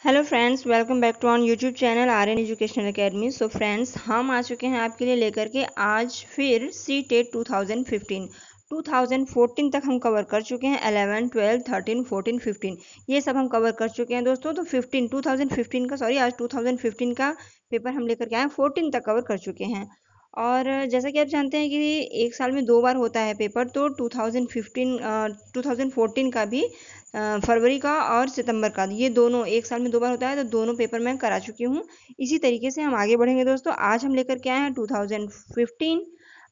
Hello friends, welcome back to on YouTube channel Aryan educational academy. So friends, हम आ चुके हैं आपके लिए लेकर के आज फिर सी टेट 2014 तक हम कवर कर चुके हैं। 11, 12, 13, 14, 15 ये सब हम कवर कर चुके हैं दोस्तों। तो 2015 का आज 2015 का पेपर हम लेकर के आए, 14 तक कवर कर चुके हैं। और जैसा कि आप जानते हैं कि एक साल में 2 बार होता है पेपर, तो 2014 का भी फरवरी का और सितंबर का, ये दोनों एक साल में 2 बार होता है, तो दोनों पेपर मैं करा चुकी हूँ। इसी तरीके से हम आगे बढ़ेंगे दोस्तों। आज हम लेकर के आए हैं 2015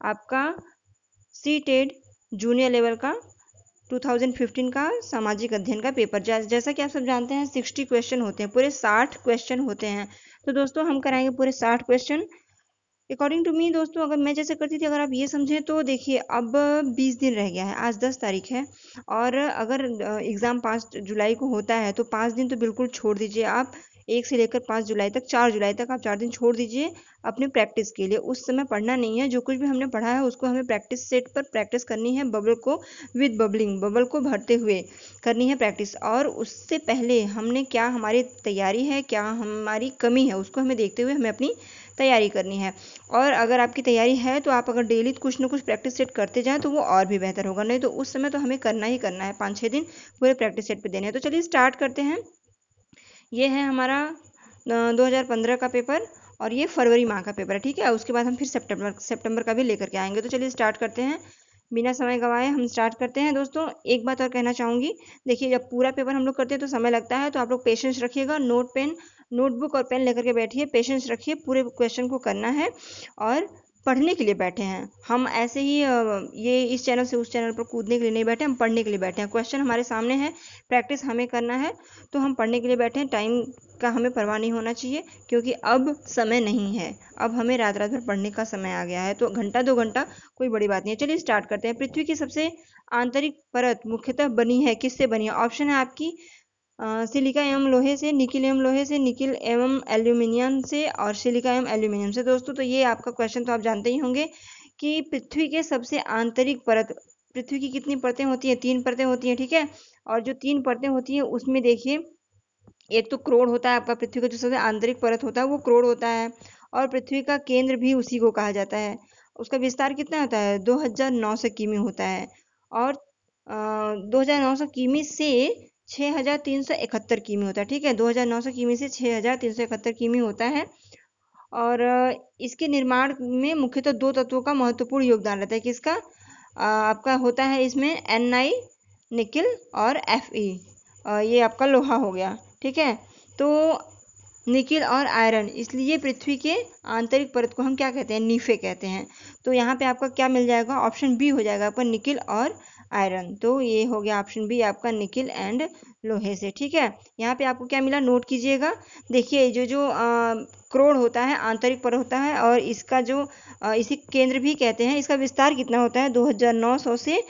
आपका सी टेट जूनियर लेवल का 2015 का सामाजिक अध्ययन का पेपर। जैसा कि आप सब जानते हैं 60 क्वेश्चन होते हैं, पूरे 60 क्वेश्चन होते हैं। तो दोस्तों हम कराएंगे पूरे 60 क्वेश्चन अकॉर्डिंग टू मी। दोस्तों अगर मैं जैसे करती थी, अगर आप ये समझें तो देखिए, अब 20 दिन रह गया है, आज 10 तारीख है। और अगर एग्ज़ाम 5 जुलाई को होता है तो 5 दिन तो बिल्कुल छोड़ दीजिए आप। 1 से लेकर 5 जुलाई तक, 4 जुलाई तक आप 4 दिन छोड़ दीजिए अपने प्रैक्टिस के लिए। उस समय पढ़ना नहीं है, जो कुछ भी हमने पढ़ा है उसको हमें प्रैक्टिस सेट पर प्रैक्टिस करनी है। बबल को विद बबलिंग, बबल को भरते हुए करनी है प्रैक्टिस। और उससे पहले हमने क्या हमारी तैयारी है, क्या हमारी कमी है, उसको हमें देखते हुए हमें अपनी तैयारी करनी है। और अगर आपकी तैयारी है तो आप अगर डेली कुछ ना कुछ प्रैक्टिस सेट करते जाएं तो वो और भी बेहतर होगा। नहीं तो उस समय तो हमें करना ही करना है, 5-6 दिन पूरे प्रैक्टिस सेट पे देने हैं। तो चलिए स्टार्ट करते हैं। ये है हमारा 2015 का पेपर, और ये फरवरी माह का पेपर है, ठीक है। उसके बाद हम फिर सितंबर का भी लेकर के आएंगे। तो चलिए स्टार्ट करते हैं, बिना समय गंवाए हम स्टार्ट करते हैं। दोस्तों एक बात और कहना चाहूँगी, देखिए जब पूरा पेपर हम लोग करते हैं तो समय लगता है, तो आप लोग पेशेंस रखिएगा। नोटबुक और पेन लेकर के बैठिए, पेशेंस रखिए, पूरे क्वेश्चन को करना है। और पढ़ने के लिए बैठे हैं हम, ऐसे ही ये इस चैनल से उस चैनल पर कूदने के लिए नहीं बैठे, हम पढ़ने के लिए बैठे हैं। क्वेश्चन हमारे सामने है, प्रैक्टिस हमें करना है, तो हम पढ़ने के लिए बैठे हैं। टाइम का हमें परवाह नहीं होना चाहिए, क्योंकि अब समय नहीं है, अब हमें रात रात भर पढ़ने का समय आ गया है। तो घंटा 2 घंटा कोई बड़ी बात नहीं है। चलिए स्टार्ट करते हैं। पृथ्वी की सबसे आंतरिक परत मुख्यतः बनी है, किससे बनी है? ऑप्शन है आपकी सिलिका एवं लोहे से, निकिल एवं लोहे से, निकिल एवं एल्यूमिनियम से, और सिलिका एवं एल्यूमिनियम से। दोस्तों तो ये आपका क्वेश्चन तो आप जानते ही होंगे कि पृथ्वी के सबसे आंतरिक परत, पृथ्वी की कितनी परतें होती हैं? 3 परतें होती हैं, ठीक है। और जो 3 परतें होती हैं उसमें देखिए, एक तो क्रोड़ होता है आपका, पृथ्वी का जो सबसे आंतरिक परत होता है वो क्रोड़ होता है। और पृथ्वी का केंद्र भी उसी को कहा जाता है। उसका विस्तार कितना होता है? 2900 किमी होता है। और 2900 किमी से 6371 किमी होता है, ठीक है। 2900 किमी से 6371 किमी होता है। और इसके निर्माण में मुख्यतः 2 तत्वों का महत्वपूर्ण योगदान रहता है। किसका? आपका होता है इसमें Ni निकिल और Fe, ये आपका लोहा हो गया, ठीक है। तो निकिल और आयरन, इसलिए पृथ्वी के आंतरिक परत को हम क्या कहते हैं? नीफे कहते हैं। तो यहाँ पे आपका क्या मिल जाएगा? ऑप्शन बी हो जाएगा आपका, निकिल और आयरन। तो ये हो गया ऑप्शन बी आपका, निकिल एंड लोहे से, ठीक है। यहाँ पे आपको क्या मिला, नोट कीजिएगा। देखिए जो जो क्रोड़ होता है आंतरिक परत होता है, और इसका जो इसी केंद्र भी कहते हैं, इसका विस्तार कितना होता है? 2900 से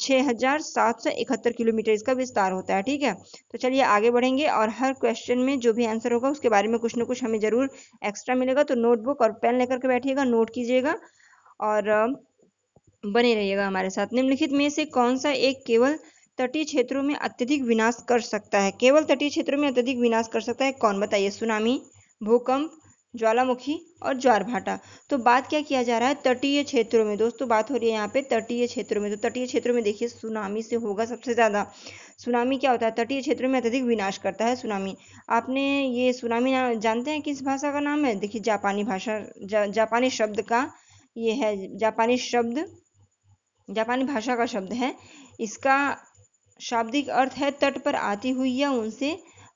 6771 किलोमीटर इसका विस्तार होता है, ठीक है। तो चलिए आगे बढ़ेंगे, और हर क्वेश्चन में जो भी आंसर होगा उसके बारे में कुछ ना कुछ हमें जरूर एक्स्ट्रा मिलेगा। तो नोटबुक और पेन लेकर के बैठिएगा, नोट कीजिएगा और बने रहिएगा हमारे साथ। निम्नलिखित में से कौन सा एक केवल तटीय क्षेत्रों में अत्यधिक विनाश कर सकता है? केवल तटीय क्षेत्रों में अत्यधिक विनाश कर सकता है, कौन? बताइए। सुनामी, भूकंप, ज्वालामुखी और ज्वार भाटा। तो बात क्या किया जा रहा है? तटीय क्षेत्रों में दोस्तों बात हो रही है यहाँ पे, तटीय क्षेत्रों में। तो तटीय क्षेत्रों में देखिए सुनामी से होगा सबसे ज्यादा। सुनामी क्या होता है? तटीय क्षेत्रों में अत्यधिक विनाश करता है सुनामी। आपने ये सुनामी जानते हैं किस भाषा का नाम है? देखिए जापानी भाषा, जापानी शब्द का ये है, जापानी भाषा का शब्द है। इसका शाब्दिक अर्थ है तट पर आती हुई या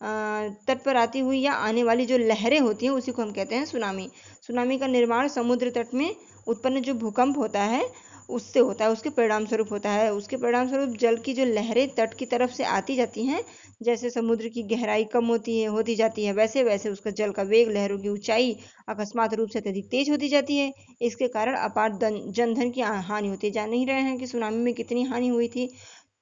तट पर आती हुई या आने वाली जो लहरें होती हैं उसी को हम कहते हैं सुनामी। सुनामी का निर्माण समुद्र तट में उत्पन्न जो भूकंप होता है उससे होता है, उसके परिणाम स्वरूप होता है। उसके परिणाम स्वरूप जल की जो लहरें तट की तरफ से आती जाती हैं, जैसे समुद्र की गहराई कम होती जाती है, वैसे वैसे उसका जल का वेग, लहरों की ऊंचाई अकस्मात रूप से अत्यधिक तेज होती जाती है। इसके कारण अपार जनधन की हानि होती है। जान नहीं रहे हैं कि सुनामी में कितनी हानि हुई थी?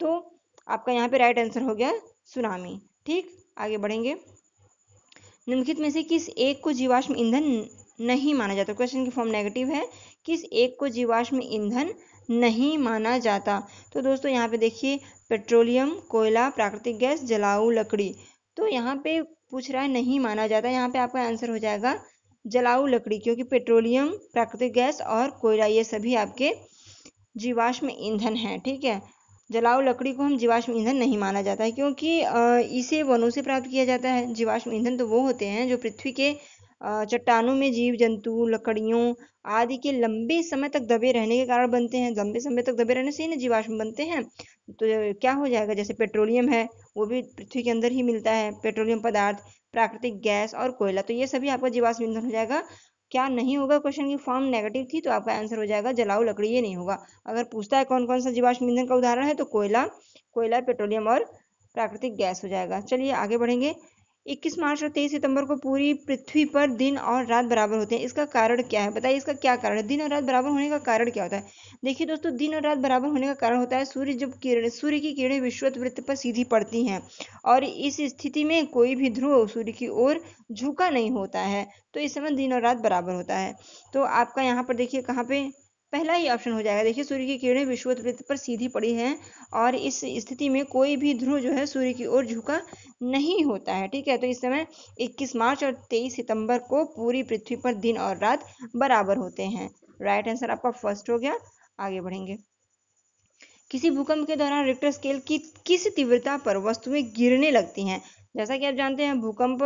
तो आपका यहाँ पे राइट आंसर हो गया सुनामी, ठीक। आगे बढ़ेंगे। निम्नलिखित में से किस एक को जीवाश्म ईंधन नहीं माना जाता? क्वेश्चन की फॉर्म नेगेटिव है। किस एक को जीवाश्म ईंधन नहीं माना जाता? तो दोस्तों यहाँ पे देखिए, पेट्रोलियम, कोयला, प्राकृतिक गैस, जलाऊ लकड़ी। तो यहाँ पे पूछ रहा है नहीं माना जाता, यहाँ पे आपका आंसर हो जाएगा जलाऊ लकड़ी, क्योंकि पेट्रोलियम, प्राकृतिक गैस और कोयला ये सभी आपके जीवाश्म ईंधन है। ठीक है, जलाऊ लकड़ी को हम जीवाश्म ईंधन नहीं माना जाता है, क्योंकि इसे वनों से प्राप्त किया जाता है। जीवाश्म ईंधन तो वो होते हैं जो पृथ्वी के चट्टानों में जीव जंतु, लकड़ियों आदि के लंबे समय तक दबे रहने के कारण बनते हैं। लंबे समय तक दबे रहने से ही ना जीवाश्म बनते हैं। तो क्या हो जाएगा, जैसे पेट्रोलियम है वो भी पृथ्वी के अंदर ही मिलता है, पेट्रोलियम पदार्थ, प्राकृतिक गैस और कोयला, तो ये सभी आपका जीवाश्म ईंधन हो जाएगा। क्या नहीं होगा, क्वेश्चन की फॉर्म नेगेटिव थी तो आपका आंसर हो जाएगा जलाऊ लकड़ी, ये नहीं होगा। अगर पूछता है कौन कौन सा जीवाश्म ईंधन का उदाहरण है तो कोयला, पेट्रोलियम और प्राकृतिक गैस हो जाएगा। चलिए आगे बढ़ेंगे। 21 मार्च और 23 सितंबर को पूरी पृथ्वी पर दिन और रात बराबर होते हैं, इसका कारण क्या है? बताइए इसका क्या कारण है, दिन और रात बराबर होने का कारण क्या होता है? देखिए दोस्तों, दिन और रात बराबर होने का कारण होता है सूर्य की किरणें विषुवत वृत्त पर सीधी पड़ती हैं और इस स्थिति में कोई भी ध्रुव सूर्य की ओर झुका नहीं होता है, तो इस समय दिन और रात बराबर होता है। तो आपका यहाँ पर देखिए कहाँ पे पहला ही ऑप्शन हो जाएगा। देखिए सूर्य की किरणें विषुवत वृत्त पर सीधी पड़ी हैं और इस स्थिति में कोई भी ध्रुव जो है सूर्य की ओर झुका नहीं होता है। ठीक है, तो इस समय 21 मार्च और 23 सितंबर को पूरी पृथ्वी पर दिन और रात बराबर होते हैं। राइट आंसर आपका फर्स्ट हो गया। आगे बढ़ेंगे। किसी भूकंप के दौरान रिक्टर स्केल की किस तीव्रता पर वस्तुएं गिरने लगती हैं? जैसा कि आप जानते हैं भूकंप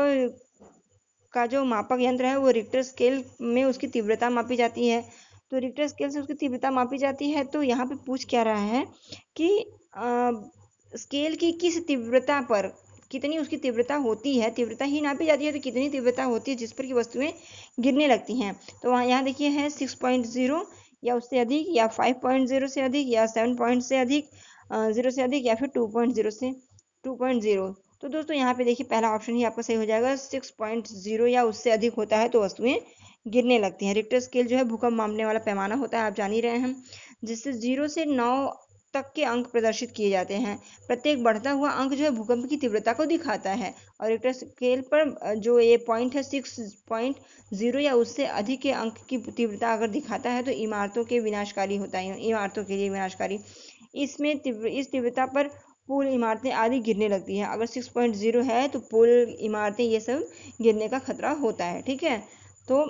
का जो मापक यंत्र है वो रिक्टर स्केल में उसकी तीव्रता मापी जाती है, तो रिक्टर स्केल से उसकी तीव्रता मापी जाती है। तो यहाँ पे पूछ क्या रहा है कि स्केल की किस तीव्रता पर कितनी उसकी तीव्रता होती है, तीव्रता ही नापी जाती है तो कितनी तीव्रता होती है जिस पर की वस्तुएं गिरने लगती हैं। तो वहाँ यहाँ देखिए है 6.0 या उससे अधिक, या 5.0 से अधिक, या 7 पॉइंट से अधिक, 0 से अधिक, या फिर 2.0 से 2.0। तो दोस्तों यहाँ पे देखिए पहला ऑप्शन ही आपका सही हो जाएगा। 6.0 या उससे अधिक होता है तो वस्तुएं गिरने लगती हैं। रिक्टर स्केल जो है भूकंप मापने वाला पैमाना होता है, आप जान ही रहे हैं, जिससे 0 से 9 तक के अंक प्रदर्शित किए जाते हैं। प्रत्येक बढ़ता हुआ अंक जो है भूकंप की तीव्रता को दिखाता है और रिक्टर स्केल पर जो ये पॉइंट है 6.0 या उससे अधिक के अंक की तीव्रता अगर दिखाता है तो इमारतों के विनाशकारी होता है, इमारतों के लिए विनाशकारी। इसमें इस तीव्रता पर पुल, इमारतें आदि गिरने लगती हैं। अगर 6.0 है तो पुल, इमारतें ये सब गिरने का खतरा होता है। ठीक है, तो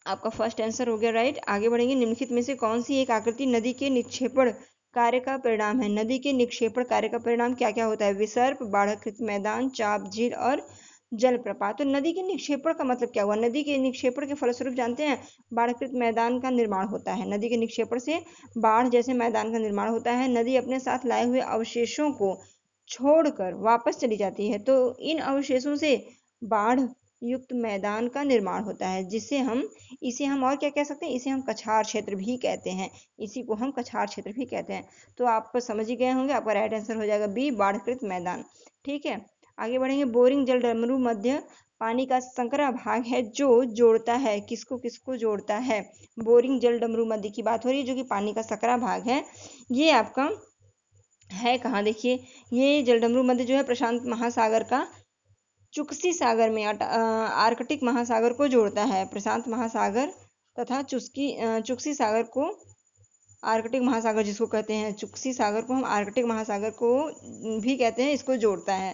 आपका फर्स्ट आंसर हो गया राइट। आगे बढ़ेंगे। निम्नलिखित में से कौन सी एक आकृति नदी के निक्षेपण कार्य का परिणाम है? नदी के निक्षेपण कार्य का परिणाम क्या क्या होता है? विसर्प, बाढ़कृत मैदान, चाप, झील और जलप्रपात। तो नदी के निक्षेपण का मतलब क्या हुआ? नदी के निक्षेपण के फलस्वरूप जानते हैं बाढ़कृत मैदान का निर्माण होता है। नदी के निक्षेपण से बाढ़ जैसे मैदान का निर्माण होता है। नदी अपने साथ लाए हुए अवशेषों को छोड़कर वापस चली जाती है, तो इन अवशेषों से बाढ़ युक्त मैदान का निर्माण होता है, इसे हम और क्या कह सकते हैं? इसे हम कछार क्षेत्र भी कहते हैं। इसी को हम कछार क्षेत्र भी कहते हैं। तो आप समझ ही गए होंगे, आपका राइट आंसर हो जाएगा बी, बाढ़कृत मैदान। ठीक है, आगे बढ़ेंगे। बोरिंग जल डमरू मध्य पानी का संकरा भाग है जो जोड़ता है, किसको किसको जोड़ता है? बोरिंग जल डमरू मध्य की बात हो रही है जो कि पानी का सकरा भाग है। ये आपका है कहाँ? देखिए ये जल डमरू मध्य जो है प्रशांत महासागर का चुक्सी सागर में आर्कटिक महासागर को जोड़ता है। प्रशांत महासागर तथा चुक्सी सागर को आर्कटिक महासागर जिसको कहते हैं, चुक्सी सागर को हम आर्कटिक महासागर को भी कहते हैं, इसको जोड़ता है।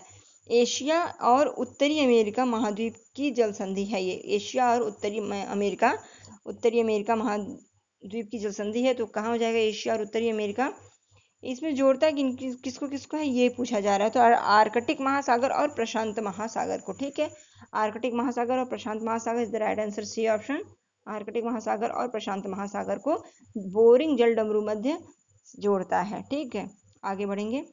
एशिया और उत्तरी अमेरिका महाद्वीप की जल संधि है ये। एशिया और उत्तरी अमेरिका महाद्वीप की जल संधि है। तो कहाँ हो जाएगा एशिया और उत्तरी अमेरिका? इसमें जोड़ता है किसको किसको है ये पूछा जा रहा है। तो आर्कटिक महासागर और प्रशांत महासागर को। ठीक है, आर्कटिक महासागर और प्रशांत महासागर is the right answer, C option. Arctic महासागर और प्रशांत महासागर को बोरिंग जल डमरू मध्य जोड़ता है। ठीक है, आगे बढ़ेंगे।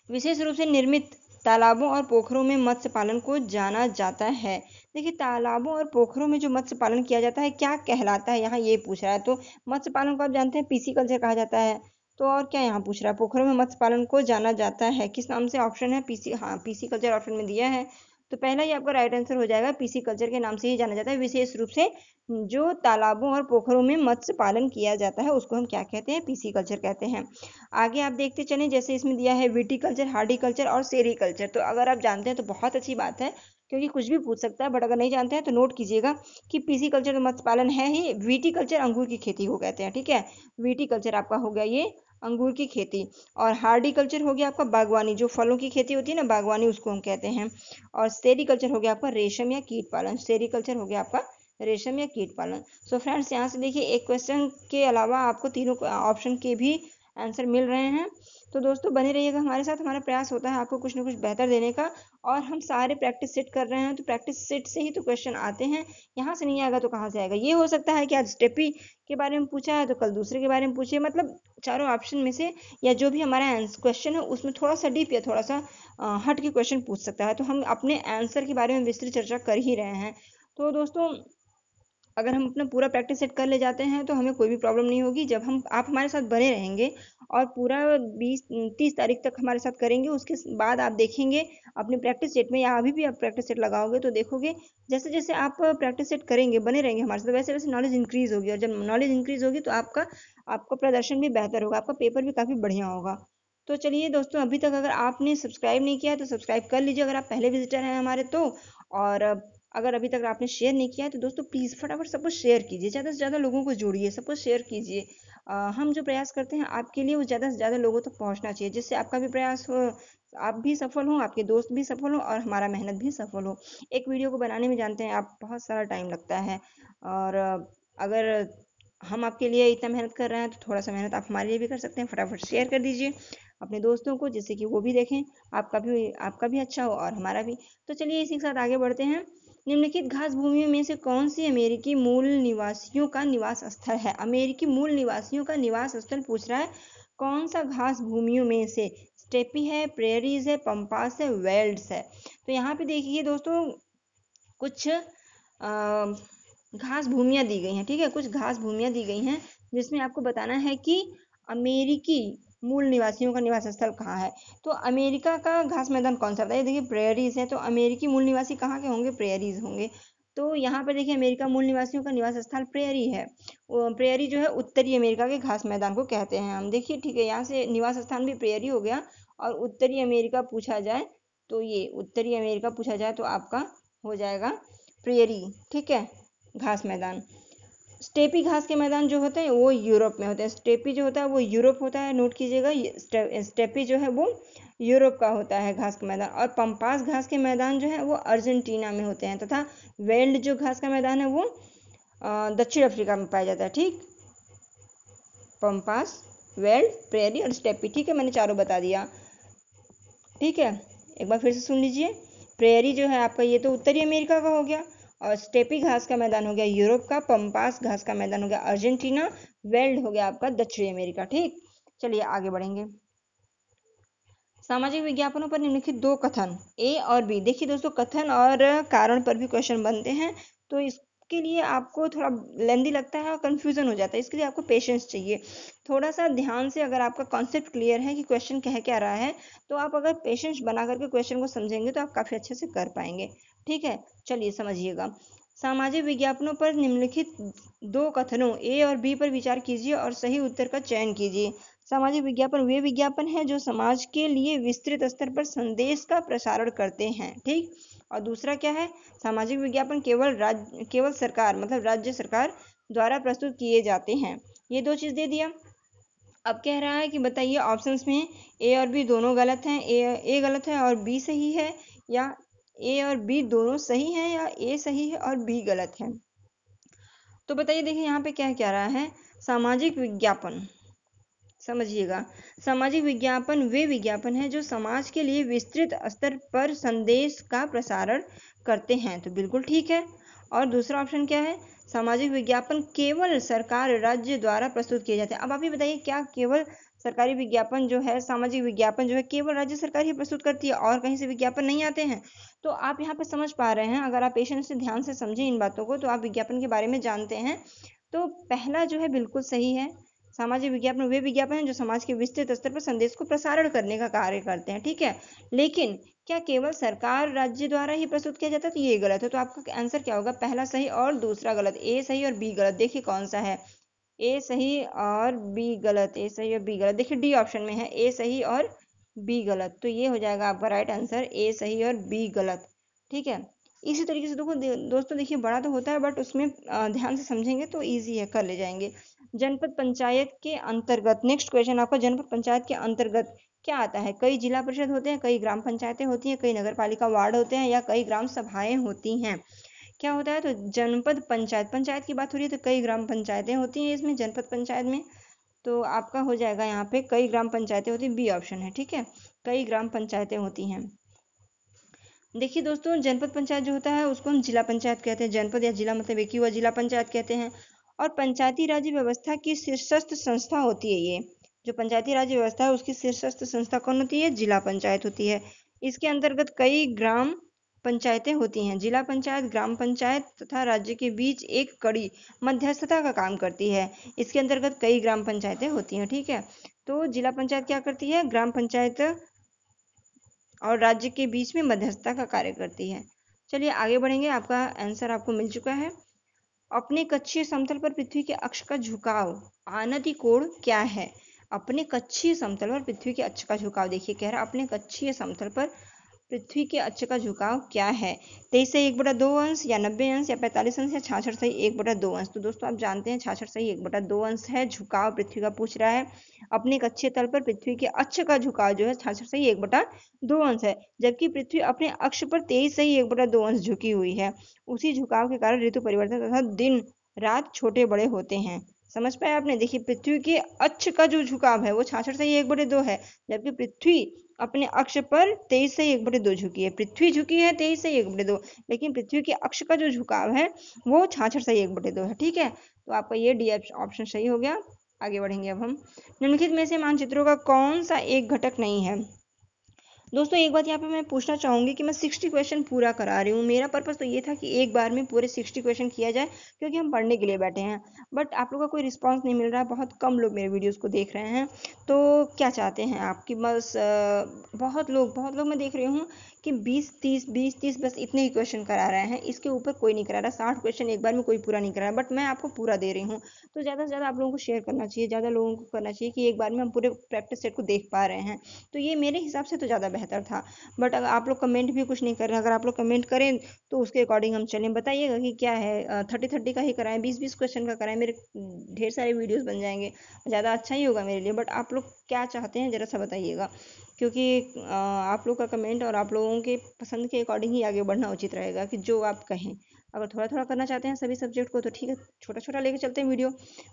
विशेष रूप से निर्मित तालाबों और पोखरों में मत्स्य पालन को जाना जाता है। देखिए तालाबों और पोखरों में जो मत्स्य पालन किया जाता है क्या कहलाता है, यहाँ ये पूछ रहा है। तो मत्स्य पालन को आप जानते हैं पीसी कल्चर कहा जाता है। तो और क्या यहाँ पूछ रहा है? पोखरों में मत्स्य पालन को जाना जाता है किस नाम से? ऑप्शन है पीसी, हाँ पीसी कल्चर ऑप्शन में दिया है। तो पहला ही आपका राइट आंसर हो जाएगा, पीसी कल्चर के नाम से ही जाना जाता है। विशेष रूप से जो तालाबों और पोखरों में मत्स्य पालन किया जाता है उसको हम क्या कहते हैं? पीसी कल्चर कहते हैं। आगे आप देखते चलें, जैसे इसमें दिया है विटीकल्चर, हार्डिकल्चर और सेरीकल्चर। तो अगर आप जानते हैं तो बहुत अच्छी बात है, क्योंकि कुछ भी पूछ सकता है, बट अगर नहीं जानते हैं तो नोट कीजिएगा कि पीसी कल्चर मत्स्य पालन है ही, विटीकल्चर अंगूर की खेती को कहते हैं। ठीक है, विटीकल्चर आपका हो गया ये अंगूर की खेती। और हार्डिकल्चर हो गया आपका बागवानी, जो फलों की खेती होती है ना, बागवानी उसको हम कहते हैं। और सेरीकल्चर हो गया आपका रेशम या कीट पालन, सेरीकल्चर हो गया आपका रेशम या कीट पालन। सो फ्रेंड्स, यहाँ से देखिए एक क्वेश्चन के अलावा आपको तीनों ऑप्शन के भी आंसर मिल रहे हैं। तो दोस्तों बने रहिएगा हमारे साथ, हमारा प्रयास होता है आपको कुछ ना कुछ बेहतर देने का। और हम सारे प्रैक्टिस सेट कर रहे हैं, तो प्रैक्टिस सेट से ही तो क्वेश्चन आते हैं, यहाँ से नहीं आएगा तो कहाँ से आएगा। ये हो सकता है कि आज स्टेपी के बारे में पूछा है तो कल दूसरे के बारे में पूछिए, मतलब चारों ऑप्शन में से या जो भी हमारा क्वेश्चन है उसमें थोड़ा सा डीप या थोड़ा सा हट के क्वेश्चन पूछ सकता है। तो हम अपने आंसर के बारे में विस्तृत चर्चा कर ही रहे हैं। तो दोस्तों अगर हम अपना पूरा प्रैक्टिस सेट कर ले जाते हैं तो हमें कोई भी प्रॉब्लम नहीं होगी। जब आप हमारे साथ बने रहेंगे और पूरा 20-30 तारीख तक हमारे साथ करेंगे, उसके बाद आप देखेंगे अपने प्रैक्टिस सेट में, या अभी भी आप प्रैक्टिस सेट लगाओगे तो देखोगे जैसे जैसे आप प्रैक्टिस सेट करेंगे, बने रहेंगे हमारे साथ, वैसे वैसे नॉलेज इंक्रीज होगी। और जब नॉलेज इंक्रीज होगी तो आपका आपका प्रदर्शन भी बेहतर होगा, आपका पेपर भी काफ़ी बढ़िया होगा। तो चलिए दोस्तों, अभी तक अगर आपने सब्सक्राइब नहीं किया है तो सब्सक्राइब कर लीजिए अगर आप पहले विजिटर हैं हमारे तो। और अगर अभी तक आपने शेयर नहीं किया है तो दोस्तों प्लीज़ फटाफट सबको शेयर कीजिए, ज़्यादा से ज़्यादा लोगों को जोड़िए, सबको शेयर कीजिए। हम जो प्रयास करते हैं आपके लिए वो ज़्यादा से ज़्यादा लोगों तक पहुंचना चाहिए, जिससे आपका भी प्रयास हो, आप भी सफल हो, आपके दोस्त भी सफल हो और हमारा मेहनत भी सफल हो। एक वीडियो को बनाने में जानते हैं आप बहुत सारा टाइम लगता है, और अगर हम आपके लिए इतना मेहनत कर रहे हैं तो थोड़ा सा मेहनत आप हमारे लिए भी कर सकते हैं। फटाफट शेयर कर दीजिए अपने दोस्तों को, जिससे कि वो भी देखें, आपका भी अच्छा हो और हमारा भी। तो चलिए इसी के साथ आगे बढ़ते हैं। निम्नलिखित घास भूमियों में से कौन सी अमेरिकी मूल निवासियों का निवास स्थल है? अमेरिकी मूल निवासियों का निवास स्थल पूछ रहा है। कौन सा घास भूमियों में से? स्टेपी है, प्रेरीज है, पंपास है, वेल्ड्स है। तो यहाँ पे देखिए दोस्तों कुछ घास भूमियाँ दी गई हैं, ठीक है, कुछ घास भूमियाँ दी गई हैं जिसमें आपको बताना है कि अमेरिकी मूल निवासियों का निवास स्थल कहाँ है। तो अमेरिका का घास मैदान कौन सा बताइए? देखिए प्रेयरीज है, तो अमेरिकी मूल निवासी कहाँ के होंगे? प्रेयरीज होंगे। तो यहाँ पर देखिए अमेरिका मूल निवासियों का निवास स्थल प्रेयरी है। प्रेयरी जो है उत्तरी अमेरिका के घास मैदान को कहते हैं हम। देखिए ठीक है, यहाँ से निवास स्थान भी प्रेयरी हो गया। और उत्तरी अमेरिका पूछा जाए तो ये उत्तरी अमेरिका पूछा जाए तो आपका हो जाएगा प्रेयरी, ठीक है, घास मैदान। स्टेपी घास के मैदान जो होते हैं वो यूरोप में होते हैं। स्टेपी जो होता है वो यूरोप होता है, नोट कीजिएगा। स्टेपी जो है वो यूरोप का होता है घास का मैदान। और पंपास घास के मैदान जो है वो अर्जेंटीना में होते हैं, तथा वेल्ड जो घास का मैदान है वो दक्षिण अफ्रीका में पाया जाता है। ठीक, पंपास, वेल्ड, प्रेरी और स्टेपी, ठीक है, मैंने चारों बता दिया। ठीक है, एक बार फिर से सुन लीजिए। प्रेरी जो है आपका ये तो उत्तरी अमेरिका का हो गया, और स्टेपी घास का मैदान हो गया यूरोप का, पंपास घास का मैदान हो गया अर्जेंटीना, वेल्ड हो गया आपका दक्षिणी अमेरिका। ठीक, चलिए आगे बढ़ेंगे। सामाजिक विज्ञापनों पर निम्नलिखित दो कथन ए और बी। देखिए दोस्तों, कथन और कारण पर भी क्वेश्चन बनते हैं, तो इसके लिए आपको थोड़ा लेंदी लगता है और कंफ्यूजन हो जाता है, इसके लिए आपको पेशेंस चाहिए। थोड़ा सा ध्यान से अगर आपका कॉन्सेप्ट क्लियर है कि क्वेश्चन कह क्या रहा है, तो आप अगर पेशेंस बना करके क्वेश्चन को समझेंगे तो आप काफ़ी अच्छे से कर पाएंगे। ठीक है, चलिए समझिएगा। सामाजिक विज्ञापनों पर निम्नलिखित दो कथनों ए और बी पर विचार कीजिए और सही उत्तर का चयन कीजिए। सामाजिक विज्ञापन वे विज्ञापन हैं जो समाज के लिए विस्तृत स्तर पर संदेश का प्रसारण करते हैं। ठीक, और दूसरा क्या है? सामाजिक विज्ञापन केवल सरकार मतलब राज्य सरकार द्वारा प्रस्तुत किए जाते हैं। ये दो चीज़ दे दिया। अब कह रहा है कि बताइए ऑप्शंस में ए और बी दोनों गलत हैं, ए गलत है और बी सही है, या ए और बी दोनों सही हैं, या ए सही है और बी गलत है। तो बताइए, देखिए यहाँ पे क्या क्या रहा है। सामाजिक विज्ञापन, समझिएगा, सामाजिक विज्ञापन वे विज्ञापन हैं जो समाज के लिए विस्तृत स्तर पर संदेश का प्रसारण करते हैं, तो बिल्कुल ठीक है। और दूसरा ऑप्शन क्या है? सामाजिक विज्ञापन केवल सरकार राज्य द्वारा प्रस्तुत किए जाते हैं। अब आप ये बताइए, क्या केवल सरकारी विज्ञापन जो है, सामाजिक विज्ञापन जो है केवल राज्य सरकार ही प्रस्तुत करती है और कहीं से विज्ञापन नहीं आते हैं? तो आप यहाँ पे समझ पा रहे हैं, अगर आप पेशेंस से ध्यान से समझें इन बातों को तो आप विज्ञापन के बारे में जानते हैं। तो पहला जो है बिल्कुल सही है। सामाजिक विज्ञापन वे विज्ञापन हैं जो समाज के विस्तृत स्तर पर संदेश को प्रसारण करने का कार्य करते हैं, ठीक है। लेकिन क्या केवल सरकार राज्य द्वारा ही प्रस्तुत किया जाता है? तो ये गलत है। तो आपका आंसर क्या होगा? पहला सही और दूसरा गलत। ए सही और बी गलत। देखिए कौन सा है? ए सही और बी गलत। ए सही और बी गलत। देखिए डी ऑप्शन में है ए सही और बी गलत, तो ये हो जाएगा आपका राइट आंसर, ए सही और बी गलत। ठीक है, इसी तरीके से देखो दोस्तों, देखिए बड़ा तो होता है बट उसमें ध्यान से समझेंगे तो ईजी है, कर ले जाएंगे। जनपद पंचायत के अंतर्गत, नेक्स्ट क्वेश्चन आपका, जनपद पंचायत के अंतर्गत क्या आता है? कई जिला परिषद होते हैं, कई ग्राम पंचायतें होती हैं, कई नगर पालिका वार्ड होते हैं, या कई ग्राम सभाएं होती हैं। क्या होता है? तो जनपद पंचायत, पंचायत की बात हो रही है तो कई ग्राम पंचायतें होती हैं इसमें, जनपद पंचायत में। तो आपका हो जाएगा यहाँ पे कई ग्राम पंचायतें होती हैं, बी ऑप्शन है, ठीक है, कई ग्राम पंचायतें होती हैं। देखिए दोस्तों, जनपद पंचायत जो होता है उसको हम जिला पंचायत कहते हैं। जनपद या जिला मतलब एक ही हुआ, जिला पंचायत कहते हैं। और पंचायती राज व्यवस्था की शीर्षस्थ संस्था होती है ये, जो पंचायती राज व्यवस्था है उसकी शीर्षस्थ संस्था कौन होती है? जिला पंचायत होती है। इसके अंतर्गत कई ग्राम पंचायतें होती हैं। जिला पंचायत ग्राम पंचायत तथा राज्य के बीच एक कड़ी मध्यस्थता का काम करती है। इसके अंतर्गत कई ग्राम पंचायतें होती हैं, ठीक है। तो जिला पंचायत क्या करती है? ग्राम पंचायत और राज्य के बीच में मध्यस्थता का कार्य करती है। चलिए आगे बढ़ेंगे, आपका आंसर आपको मिल चुका है। अपने कक्षीय समतल पर पृथ्वी के अक्ष का झुकाव आनति कोण क्या है? अपने कक्षीय समतल पर पृथ्वी के अक्ष का झुकाव, देखिए कह रहा है अपने कक्षीय समतल पर पृथ्वी के अक्ष का झुकाव क्या है? 23 सही 1/2 अंश, या 90 अंश, या 45 अंश, या 66 सही 1/2 अंश। तो दोस्तों आप जानते हैं 66 सही 1/2 अंश है। झुकाव पृथ्वी का पूछ रहा है। अपने कक्षीय तल पर पृथ्वी के अक्ष का झुकाव जो है 66 सही 1/2 अंश है, जबकि पृथ्वी अपने अक्ष पर 23 सही 1/2 अंश झुकी हुई है। उसी झुकाव के कारण ऋतु परिवर्तन तथा दिन रात छोटे बड़े होते हैं। समझ पाए आपने? देखिए पृथ्वी के अक्ष का जो झुकाव है वो 66 सही 1/2 है, जबकि पृथ्वी अपने अक्ष पर 23 सही 1/2 झुकी है। पृथ्वी झुकी है 23 सही 1/2, लेकिन पृथ्वी के अक्ष का जो झुकाव है वो 66 सही 1/2 है, ठीक है। तो आपका ये डी ऑप्शन सही हो गया। आगे बढ़ेंगे अब हम। निम्नलिखित में से मानचित्रों का कौन सा एक घटक नहीं है? दोस्तों एक बात यहाँ पे मैं पूछना चाहूंगी कि मैं 60 क्वेश्चन पूरा करा रही हूँ। मेरा पर्पस तो ये था कि एक बार में पूरे 60 क्वेश्चन किया जाए, क्योंकि हम पढ़ने के लिए बैठे हैं। बट आप लोगों का कोई रिस्पांस नहीं मिल रहा है, बहुत कम लोग मेरे वीडियोस को देख रहे हैं। तो क्या चाहते हैं आपकी? बस बहुत लोग मैं देख रही हूँ कि 20-30 बस इतने ही क्वेश्चन करा रहे हैं, इसके ऊपर कोई नहीं करा रहा। 60 क्वेश्चन एक बार में कोई पूरा नहीं करा रहा, बट मैं आपको पूरा दे रही हूँ। तो ज़्यादा से ज़्यादा आप लोगों को शेयर करना चाहिए, ज़्यादा लोगों को करना चाहिए कि एक बार में हम पूरे प्रैक्टिस सेट को देख पा रहे हैं। तो ये मेरे हिसाब से तो ज़्यादा बेहतर था। बट अगर आप लोग कमेंट भी कुछ नहीं कर रहे, अगर आप लोग कमेंट करें तो उसके अकॉर्डिंग हम चलें। बताइएगा कि क्या है, 30-30 का ही कराएं, 20-20 क्वेश्चन का कराएं, मेरे ढेर सारे वीडियोस बन जाएंगे, ज़्यादा अच्छा ही होगा मेरे लिए। बट आप लोग क्या चाहते हैं ज़रा सा बताइएगा, क्योंकि आप लोग का कमेंट और आप लोगों के पसंद के अकॉर्डिंग ही आगे बढ़ना उचित रहेगा, कि जो आप कहें। अगर थोड़ा थोड़ा करना चाहते हैं सभी सब्जेक्ट को तो ठीक है, छोटा छोटा लेके चलते हैं वीडियो।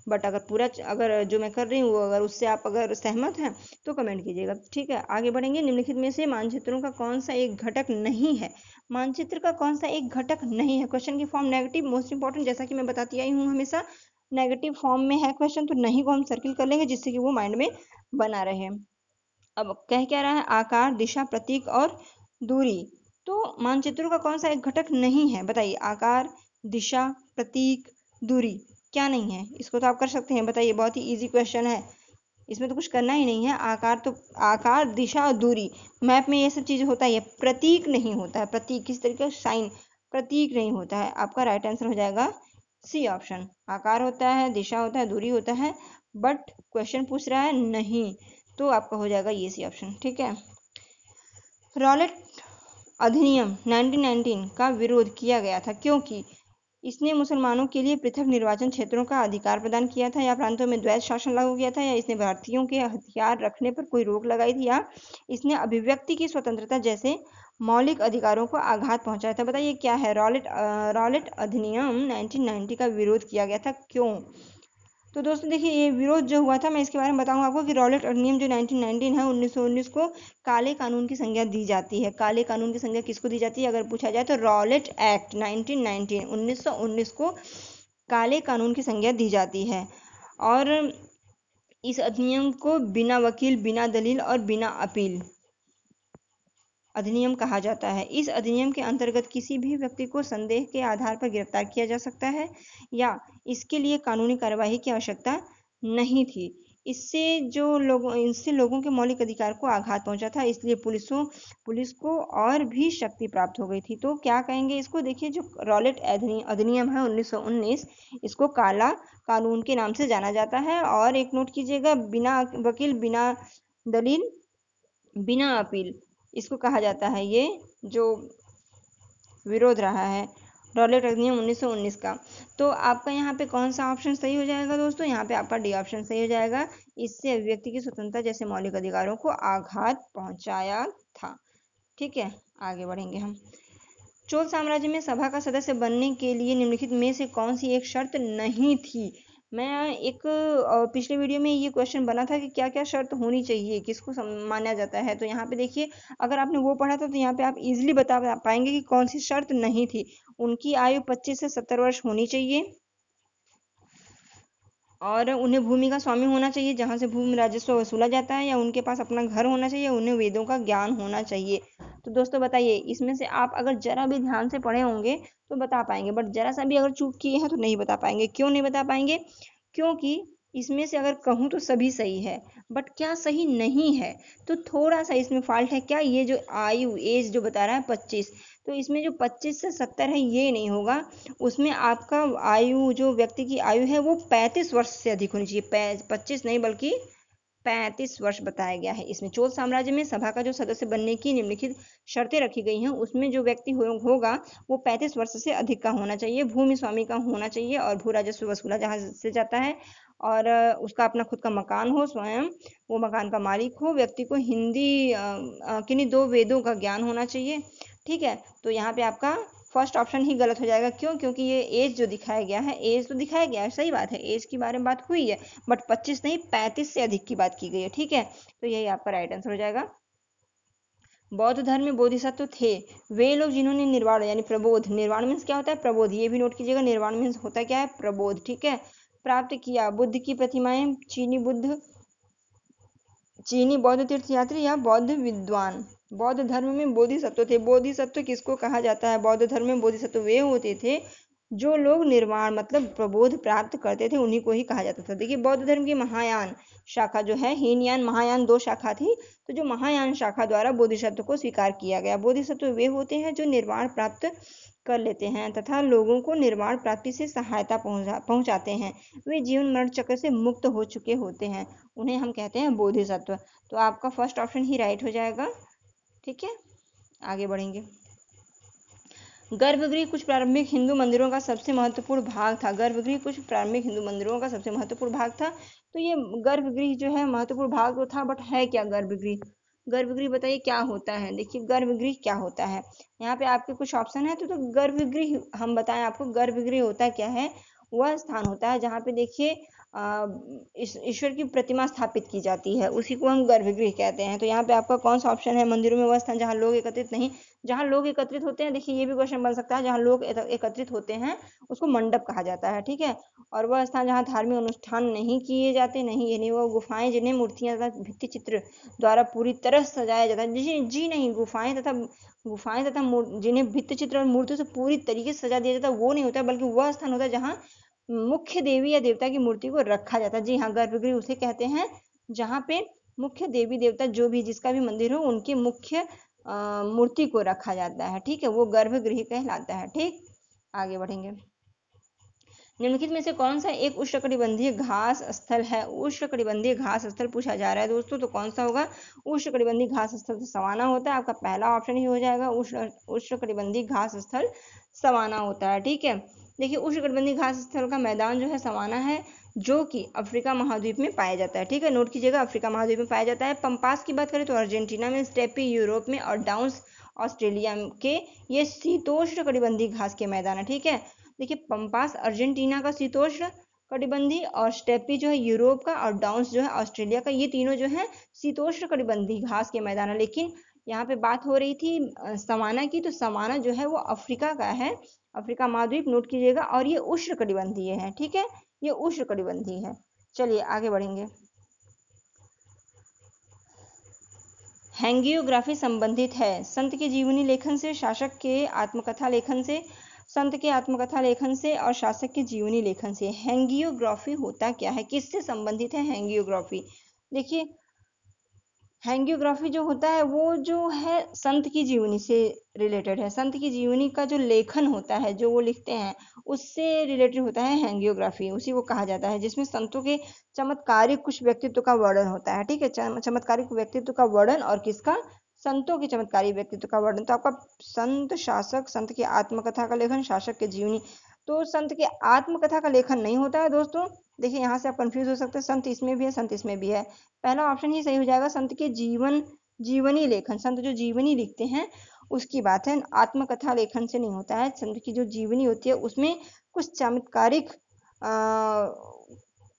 बट अगर पूरा अगर जो मैं कर रही हूँ वो अगर उससे आप अगर सहमत हैं तो कमेंट कीजिएगा, ठीक है। आगे बढ़ेंगे। निम्नलिखित में से मानचित्रों का कौन सा एक घटक नहीं है? मानचित्र का कौन सा एक घटक नहीं है? क्वेश्चन की फॉर्म नेगेटिव मोस्ट इंपॉर्टेंट, जैसा कि मैं बताती आई हूँ हमेशा, नेगेटिव फॉर्म में है क्वेश्चन तो नहीं को हम सर्किल कर लेंगे, जिससे कि वो माइंड में बना रहे। अब कह क्या रहा है? आकार, दिशा, प्रतीक और दूरी। तो मानचित्रों का कौन सा एक घटक नहीं है? बताइए। आकार, दिशा, प्रतीक, दूरी, क्या नहीं है? इसको तो आप कर सकते हैं, बताइए। बहुत ही इजी क्वेश्चन है, इसमें तो कुछ करना ही नहीं है। आकार, दिशा और दूरी, मैप में ये सब चीज़ होता है। प्रतीक नहीं होता है। प्रतीक किस तरीके का साइन, प्रतीक नहीं होता है। आपका राइट आंसर हो जाएगा सी ऑप्शन। आकार होता है, दिशा होता है, दूरी होता है, बट क्वेश्चन पूछ रहा है नहीं, तो आपका हो जाएगा ये सी ऑप्शन, ठीक है। रॉलेट अधिनियम 1919 का विरोध किया गया था क्योंकि इसने मुसलमानों के लिए पृथक निर्वाचन क्षेत्रों का अधिकार प्रदान किया था, या प्रांतों में द्वैत शासन लागू किया था, या इसने भारतीयों के हथियार रखने पर कोई रोक लगाई थी, या इसने अभिव्यक्ति की स्वतंत्रता जैसे मौलिक अधिकारों को आघात पहुंचाया था। बताइए क्या है? रॉलेट अधिनियम 1990 का विरोध किया गया था, क्यों? तो दोस्तों देखिए, ये विरोध जो हुआ था मैं इसके बारे में बताऊंगा आपको कि रॉलेट अधिनियम जो 1919 है 1919 को काले कानून की संज्ञा दी जाती है। काले कानून की संज्ञा किसको दी जाती है अगर पूछा जाए तो? रॉलेट एक्ट 1919 को काले कानून की संज्ञा दी जाती है। और इस अधिनियम को बिना वकील, बिना दलील और बिना अपील अधिनियम कहा जाता है। इस अधिनियम के अंतर्गत किसी भी व्यक्ति को संदेह के आधार पर गिरफ्तार किया जा सकता है, या इसके लिए कानूनी कार्यवाही की आवश्यकता नहीं थी। इससे लोगों के मौलिक अधिकार को आघात पहुंचा था, इसलिए पुलिस को और भी शक्ति प्राप्त हो गई थी। तो क्या कहेंगे इसको? देखिए, जो रॉलेट अधिनियम है 1919, इसको काला कानून के नाम से जाना जाता है। और एक नोट कीजिएगा, बिना वकील, बिना दलील, बिना अपील, इसको कहा जाता है ये जो विरोध रहा है। रॉलेट अधिनियम 1919 का। तो आपका यहाँ पे कौन सा ऑप्शन सही हो जाएगा दोस्तों? यहाँ पे आपका डी ऑप्शन सही हो जाएगा। इससे अभिव्यक्ति की स्वतंत्रता जैसे मौलिक अधिकारों को आघात पहुंचाया था। ठीक है, आगे बढ़ेंगे हम। चोल साम्राज्य में सभा का सदस्य बनने के लिए निम्नलिखित में से कौन सी एक शर्त नहीं थी? मैं एक पिछले वीडियो में ये क्वेश्चन बना था कि क्या क्या शर्त होनी चाहिए, किसको माना जाता है। तो यहाँ पे देखिए, अगर आपने वो पढ़ा था तो यहाँ पे आप इजीली बता पाएंगे कि कौन सी शर्त नहीं थी। उनकी आयु 25 से 70 वर्ष होनी चाहिए, और उन्हें भूमि का स्वामी होना चाहिए जहाँ से भूमि राजस्व वसूला जाता है, या उनके पास अपना घर होना चाहिए, उन्हें वेदों का ज्ञान होना चाहिए। तो दोस्तों बताइए, इसमें से आप अगर जरा भी ध्यान से पढ़े होंगे तो बता पाएंगे, बट जरा सा भी अगर चूक किए हैं तो नहीं बता पाएंगे। क्यों नहीं बता पाएंगे? क्योंकि इसमें से अगर कहूँ तो सभी सही है, बट क्या सही नहीं है? तो थोड़ा सा इसमें फॉल्ट है। क्या ये जो आयु एज जो बता रहा है 25, तो इसमें जो 25 से 70 है ये नहीं होगा। उसमें आपका आयु, जो व्यक्ति की आयु है वो 35 वर्ष से अधिक होनी चाहिए। 25 नहीं बल्कि 35 वर्ष बताया गया है इसमें। चोल साम्राज्य में सभा का जो सदस्य बनने की निम्नलिखित शर्तें रखी गई हैं, उसमें जो व्यक्ति होगा वो 35 वर्ष से अधिक का होना चाहिए, भूमि स्वामी का होना चाहिए, और भू राजस्व वसूला जहाँ से जाता है, और उसका अपना खुद का मकान हो, स्वयं वो मकान का मालिक हो, व्यक्ति को हिंदी किन्हीं 2 वेदों का ज्ञान होना चाहिए। ठीक है, तो यहाँ पे आपका फर्स्ट ऑप्शन ही गलत हो जाएगा। क्यों? क्योंकि ये एज जो दिखाया गया है, एज तो दिखाया गया है, सही बात है, एज के बारे में बात हुई है, बट 25 नहीं 35 से अधिक की बात की गई है। ठीक है, तो यही आपका राइट आंसर हो जाएगा। बौद्ध धर्म में बोधिसत्व थे वे लोग जिन्होंने निर्वाण यानी प्रबोध, निर्वाण मीन्स क्या होता है? प्रबोध, ये भी नोट कीजिएगा, निर्वाण मीन्स होता क्या है? प्रबोध। ठीक है, प्राप्त किया। बुद्ध की प्रतिमाएं, चीनी बौद्ध तीर्थयात्री या बौद्ध विद्वान। बौद्ध धर्म में बोधिसत्व थे। बोधिसत्व किसको कहा जाता है? बौद्ध धर्म में बोधिसत्व वे होते थे जो लोग निर्वाण मतलब प्रबोध प्राप्त करते थे, उन्हीं को ही कहा जाता था। देखिए, बौद्ध धर्म की महायान शाखा जो है, हीनयान महायान 2 शाखा थी। तो जो महायान शाखा द्वारा बोधिसत्व को स्वीकार किया गया। बोधिसत्व वे होते हैं जो निर्वाण प्राप्त कर लेते हैं तथा लोगों को निर्वाण प्राप्ति से सहायता पहुंचाते हैं। वे जीवन मरण चक्र से मुक्त हो चुके होते हैं, उन्हें हम कहते हैं बोधिसत्व। तो आपका फर्स्ट ऑप्शन ही राइट हो जाएगा। ठीक है, आगे बढ़ेंगे। गर्भगृह कुछ प्रारंभिक हिंदू मंदिरों का सबसे महत्वपूर्ण भाग था। गर्भगृह कुछ प्रारंभिक हिंदू मंदिरों का सबसे महत्वपूर्ण भाग था। तो ये गर्भगृह जो है महत्वपूर्ण भाग तो था, बट है क्या गर्भगृह? गर्भगृह बताइए क्या होता है? देखिए, गर्भगृह क्या होता है, यहाँ पे आपके कुछ ऑप्शन है। तो गर्भगृह हम बताएं आपको, गर्भगृह होता क्या है? वह स्थान होता है जहाँ पे देखिए ईश्वर की प्रतिमा स्थापित की जाती है, उसी को हम गर्भगृह कहते हैं। तो यहाँ पे आपका कौन सा ऑप्शन है? मंदिरों में वह स्थान जहाँ लोग एकत्रित नहीं, जहाँ लोग एकत्रित होते हैं। देखिए, ये भी क्वेश्चन बन सकता है, जहाँ लोग एकत्रित होते हैं उसको मंडप कहा जाता है। ठीक है, और वह स्थान जहाँ धार्मिक अनुष्ठान नहीं किए जाते, नहीं यानी वो गुफाएं जिन्हें मूर्तियां तथा भित्ति चित्र द्वारा पूरी तरह सजाया जाता है। जी नहीं, गुफाएं तथा जिन्हें भित्ति चित्र और मूर्तियों से पूरी तरीके से सजा दिया जाता है वो नहीं होता, बल्कि वह स्थान होता है जहाँ मुख्य देवी या देवता की मूर्ति को रखा जाता है। जी हाँ, गर्भगृह उसे कहते हैं जहाँ पे मुख्य देवी देवता जो भी जिसका भी मंदिर हो उनकी मुख्य मूर्ति को रखा जाता है। ठीक है, वो गर्भगृह कहलाता है। ठीक, आगे बढ़ेंगे। निम्नलिखित में से कौन सा एक उष्णकटिबंधीय घास स्थल है? उष्णकटिबंधीय घास स्थल पूछा जा रहा है दोस्तों, तो कौन सा होगा? उष्णकटिबंधीय घास स्थल तो सवाना होता है, आपका पहला ऑप्शन ही हो जाएगा। उष्णकटिबंधीय घास स्थल सवाना होता है। ठीक है, देखिए, उष्णकटिबंधीय घास स्थल का मैदान जो है सवाना है, जो कि अफ्रीका महाद्वीप में पाया जाता है। ठीक है, नोट कीजिएगा, अफ्रीका महाद्वीप में पाया जाता है। पंपास की बात करें तो अर्जेंटीना में, स्टेपी यूरोप में, और डाउन्स ऑस्ट्रेलिया के ये शीतोष्ण कटिबंधीय घास के मैदान है। ठीक है, देखिए, पंपास अर्जेंटीना का शीतोष्ण कटिबंधीय, और स्टेपी जो है यूरोप का, और डाउन्स जो है ऑस्ट्रेलिया का, ये तीनों जो है शीतोष्ण कटिबंधीय घास के मैदान है। लेकिन यहाँ पे बात हो रही थी सवाना की, तो सवाना जो है वो अफ्रीका का है, अफ्रीका महाद्वीप, नोट कीजिएगा, और ये उष्ण कटिबंधीय है। ठीक है, ये उष्ण कटिबंधीय है। चलिए आगे बढ़ेंगे। हैंगियोग्राफी संबंधित है संत के जीवनी लेखन से, शासक के आत्मकथा लेखन से, संत के आत्मकथा लेखन से और शासक के जीवनी लेखन से। हैंगियोग्राफी होता क्या है, किससे संबंधित है हैंगियोग्राफी? देखिए, हैंगियोग्राफी जो होता है वो जो है संत की जीवनी से रिलेटेड है। संत की जीवनी का जो लेखन होता है, जो वो लिखते हैं, उससे रिलेटेड होता है हैंगियोग्राफी, उसी को कहा जाता है, जिसमें संतों के चमत्कारिक कुछ व्यक्तित्व का वर्णन होता है। ठीक है, चमत्कारिक व्यक्तित्व का वर्णन और किसका? संतों के चमत्कारी व्यक्तित्व का वर्णन। तो आपका संत शासक, संत की आत्मकथा का लेखन, शासक के जीवनी। तो संत के आत्मकथा का लेखन नहीं होता है दोस्तों। देखिए यहाँ से आप कंफ्यूज हो सकते हैं, संत इसमें भी है, संत इसमें भी है। पहला ऑप्शन ही सही हो जाएगा, संत के जीवनी लेखन। संत जो जीवनी लिखते हैं उसकी बात है, आत्मकथा लेखन से नहीं होता है। संत की जो जीवनी होती है उसमें कुछ चमत्कारिक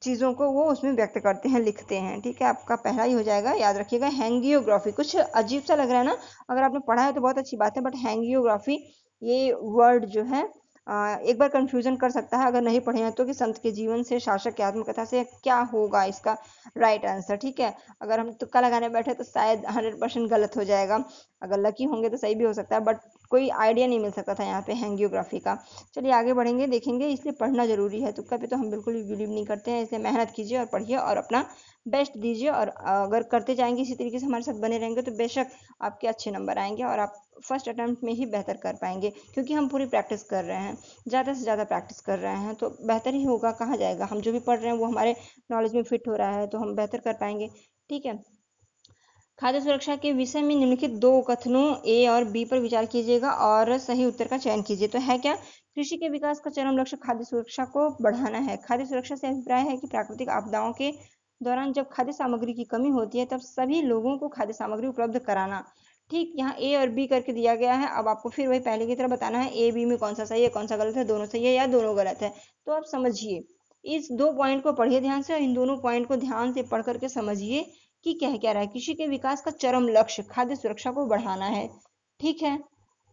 चीज़ों को वो उसमें व्यक्त करते हैं, लिखते हैं। ठीक है, आपका पहला ही हो जाएगा, याद रखिएगा। हैंगियोग्राफी, कुछ अजीब सा लग रहा है ना, अगर आपने पढ़ा है तो बहुत अच्छी बात है, बट हैंगियोग्राफी ये वर्ड जो है एक बार कंफ्यूजन कर सकता है अगर नहीं पढ़े हैं तो, कि संत के जीवन से, शासक की आत्मकथा से क्या होगा इसका राइट आंसर। ठीक है, अगर हम तुक्का लगाने बैठे तो शायद 100% गलत हो जाएगा, अगर लकी होंगे तो सही भी हो सकता है, बट कोई आइडिया नहीं मिल सकता था यहाँ पे हैंगियोग्राफी का। चलिए आगे बढ़ेंगे, देखेंगे। इसलिए पढ़ना जरूरी है, तुक्का पे तो हम बिल्कुल भी बिलीव नहीं करते हैं। इसलिए मेहनत कीजिए और पढ़िए और अपना बेस्ट दीजिए, और अगर करते जाएंगे इसी तरीके से, हमारे साथ बने रहेंगे, तो बेशक आपके अच्छे नंबर आएंगे और आप फर्स्ट अटेम्प्ट में ही बेहतर कर पाएंगे, क्योंकि हम पूरी प्रैक्टिस कर रहे हैं, ज़्यादा से ज़्यादा प्रैक्टिस कर रहे हैं, तो बेहतर ही होगा। कहाँ जाएगा, हम जो भी पढ़ रहे हैं वो हमारे नॉलेज में फिट हो रहा है तो हम बेहतर कर पाएंगे। ठीक है, खाद्य सुरक्षा के विषय में निम्नलिखित दो कथनों ए और बी पर विचार कीजिएगा और सही उत्तर का चयन कीजिए। तो है क्या, कृषि के विकास का चरम लक्ष्य खाद्य सुरक्षा को बढ़ाना है। खाद्य सुरक्षा से अभिप्राय है कि प्राकृतिक आपदाओं के दौरान जब खाद्य सामग्री की कमी होती है तब सभी लोगों को खाद्य सामग्री उपलब्ध कराना। ठीक, यहाँ ए और बी करके दिया गया है। अब आपको फिर वही पहले की तरह बताना है, ए बी में कौन सा सही है, कौन सा गलत है, दोनों सही है या दोनों गलत है। तो आप समझिए, इस दो पॉइंट को पढ़िए ध्यान से, और इन दोनों पॉइंट को ध्यान से पढ़ करके समझिए कि कह क्या रहा है। कृषि के विकास का चरम लक्ष्य खाद्य सुरक्षा को बढ़ाना है। ठीक है,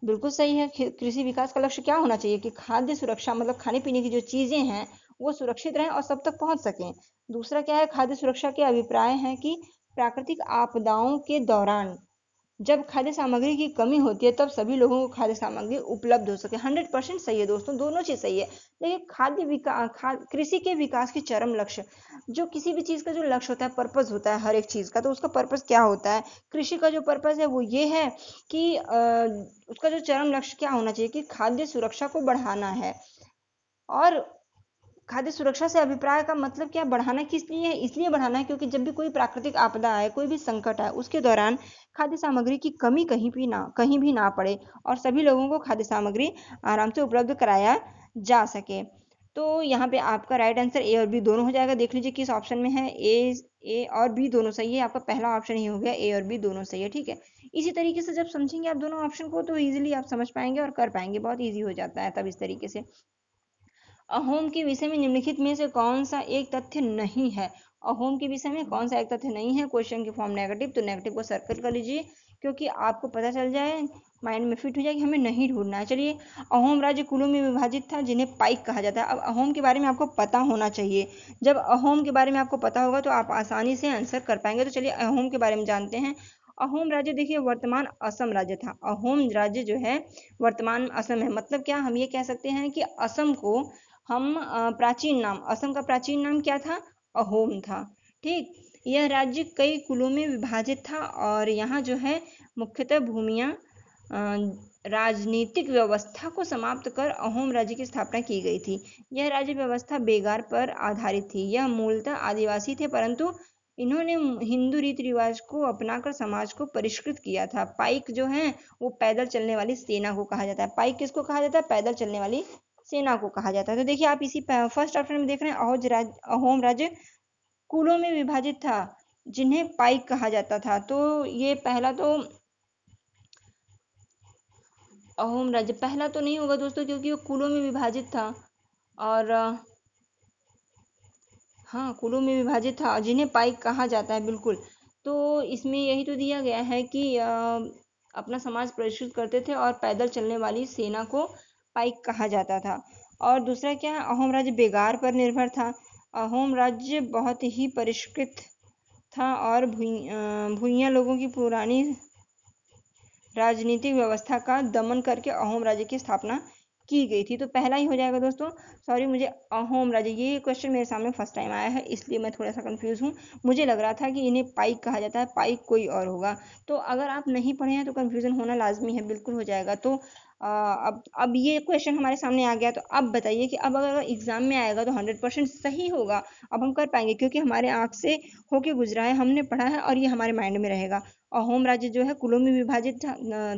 बिल्कुल सही है। कृषि विकास का लक्ष्य क्या होना चाहिए कि खाद्य सुरक्षा, मतलब खाने पीने की जो चीजें हैं वो सुरक्षित रहें और सब तक पहुंच सकें। दूसरा क्या है, खाद्य सुरक्षा के अभिप्राय है कि प्राकृतिक आपदाओं के दौरान जब खाद्य सामग्री की कमी होती है तब सभी लोगों को खाद्य सामग्री उपलब्ध हो सके। 100% सही है दोस्तों, दोनों चीज सही है। देखिए, खाद्य विकास, कृषि के विकास की चरम लक्ष्य, जो किसी भी चीज का जो लक्ष्य होता है, पर्पस होता है हर एक चीज का, तो उसका पर्पस क्या होता है। कृषि का जो पर्पस है वो ये है कि उसका जो चरम लक्ष्य क्या होना चाहिए कि खाद्य सुरक्षा को बढ़ाना है। और खाद्य सुरक्षा से अभिप्राय का मतलब क्या, बढ़ाना किस लिए है, इसलिए बढ़ाना है क्योंकि जब भी कोई प्राकृतिक आपदा आए, कोई भी संकट आए, उसके दौरान खाद्य सामग्री की कमी कहीं भी ना पड़े और सभी लोगों को खाद्य सामग्री आराम से उपलब्ध कराया जा सके। तो यहाँ पे आपका राइट आंसर ए और बी दोनों हो जाएगा। देख लीजिए किस ऑप्शन में है, ए और बी दोनों सही है। आपका पहला ऑप्शन ही हो गया, ए और बी दोनों सही है। ठीक है, इसी तरीके से जब समझेंगे आप दोनों ऑप्शन को तो इजीली आप समझ पाएंगे और कर पाएंगे, बहुत ईजी हो जाता है तब इस तरीके से। अहोम के विषय में निम्नलिखित में से कौन सा एक तथ्य नहीं है। अहोम के विषय में कौन सा एक तथ्य नहीं है, क्वेश्चन की फॉर्म नेगेटिव, तो नेगेटिव को सर्कल कर लीजिए क्योंकि आपको पता चल जाए, माइंड में फिट हो जाए कि हमें नहीं ढूंढना है। चलिए, अहोम राज्य कुलों में विभाजित था जिन्हें पाइक कहा जाता है। अब अहोम के बारे में आपको पता होना चाहिए। जब अहोम के बारे में आपको पता होगा तो आप आसानी से आंसर कर पाएंगे। तो चलिए अहोम के बारे में जानते हैं। अहोम राज्य देखिए वर्तमान असम राज्य था। अहोम राज्य जो है वर्तमान असम है। मतलब क्या, हम ये कह सकते हैं कि असम को हम प्राचीन नाम, असम का प्राचीन नाम क्या था, अहोम था। ठीक, यह राज्य कई कुलों में विभाजित था और यहाँ जो है मुख्यतः भूमियाँ राजनीतिक व्यवस्था को समाप्त कर अहोम राज्य की स्थापना की गई थी। यह राज्य व्यवस्था बेगार पर आधारित थी। यह मूलतः आदिवासी थे, परंतु इन्होंने हिंदू रीति रिवाज को अपनाकर समाज को परिष्कृत किया था। पाइक जो है वो पैदल चलने वाली सेना को कहा जाता है। पाइक किसको कहा जाता है, पैदल चलने वाली सेना को कहा जाता है। तो देखिए आप इसी फर्स्ट ऑप्शन में देख रहे हैं, अहोम राज्य कुलों में विभाजित था जिन्हें पाइक कहा जाता था। तो ये पहला तो अहोम राज्य पहला तो नहीं होगा दोस्तों, क्योंकि वो कुलों में विभाजित था। और हाँ, कुलों में विभाजित था जिन्हें पाइक कहा जाता है, बिल्कुल। तो इसमें यही तो दिया गया है कि अपना समाज परिष्कृत करते थे और पैदल चलने वाली सेना को पाइक कहा जाता था। और दूसरा क्या है, अहोम राज्य बेगार पर निर्भर था। अहोम राज्य बहुत ही परिष्कृत था और भूइयां लोगों की पुरानी राजनीतिक व्यवस्था का दमन करके अहोम राज्य की स्थापना की गई थी। तो पहला ही हो जाएगा दोस्तों। सॉरी, मुझे अहोम राज्य, ये क्वेश्चन मेरे सामने फर्स्ट टाइम आया है इसलिए मैं थोड़ा सा कंफ्यूज हूँ। मुझे लग रहा था कि इन्हें पाइक कहा जाता है, पाइक कोई और होगा। तो अगर आप नहीं पढ़े हैं तो कंफ्यूजन होना लाजमी है, बिल्कुल हो जाएगा। तो अब ये क्वेश्चन हमारे सामने आ गया, तो अब बताइए कि अब अगर एग्जाम में आएगा तो 100% सही होगा। अब हम कर पाएंगे क्योंकि हमारे आँख से होके गुजरा है, हमने पढ़ा है और ये हमारे माइंड में रहेगा। अहोम राज्य जो है कुलों में विभाजित